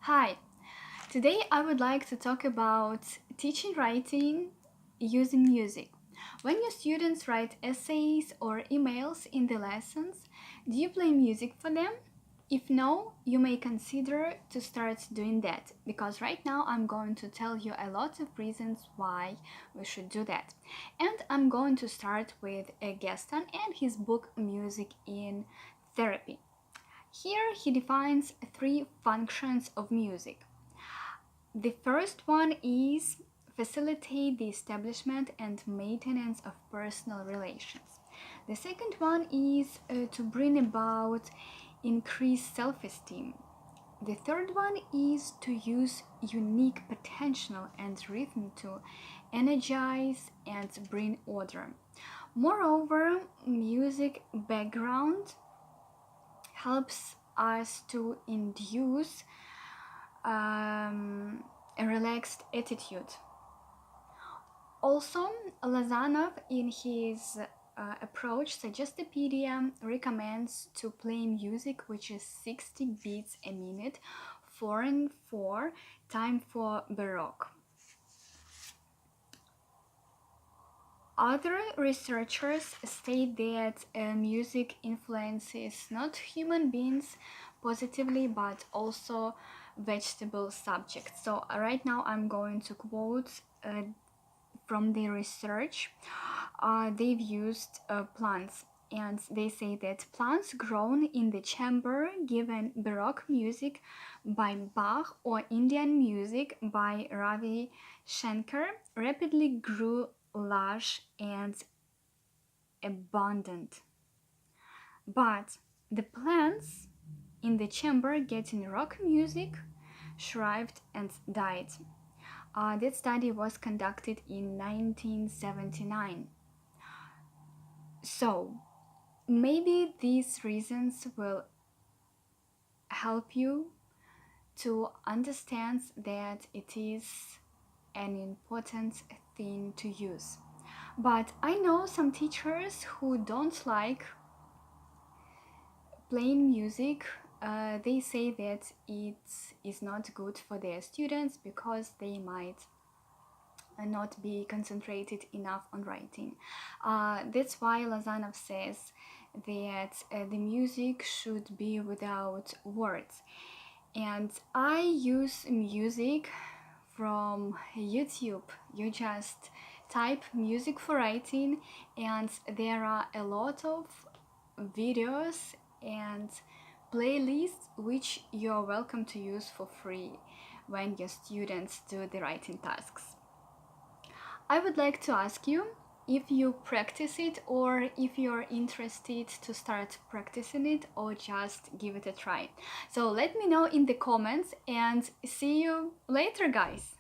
Hi, today I would like to talk about teaching writing using music. When your students write essays or emails in the lessons, do you play music for them? If no, you may consider to start doing that because right now I'm going to tell you a lot of reasons why we should do that. And I'm going to start with Gaston and his book Music in Therapy. Here he defines three functions of music. The first one is facilitate the establishment and maintenance of personal relations. The second one is to bring about increased self-esteem. The third one is to use unique potential and rhythm to energize and bring order. Moreover, music background helps us to induce a relaxed attitude. Also, Lozanov, in his approach, Suggestipedia recommends to play music which is 60 beats a minute, 4 and 4, time for Baroque. Other researchers state that music influences not human beings positively but also vegetable subjects. So right now I'm going to quote from the research. They've used plants, and they say that plants grown in the chamber given Baroque music by Bach or Indian music by Ravi Shankar rapidly grew large and abundant. But the plants in the chamber getting rock music shrived and died. That study was conducted in 1979. So maybe these reasons will help you to understand that it is an important thing to use. But I know some teachers who don't like playing music. They say that it is not good for their students because they might not be concentrated enough on writing. That's why Lozanov says that the music should be without words. And I use music from YouTube. You just type music for writing, and there are a lot of videos and playlists which you're welcome to use for free when your students do the writing tasks. I would like to ask you if you practice it or if you're interested to start practicing it or just give it a try. So let me know in the comments and see you later, guys.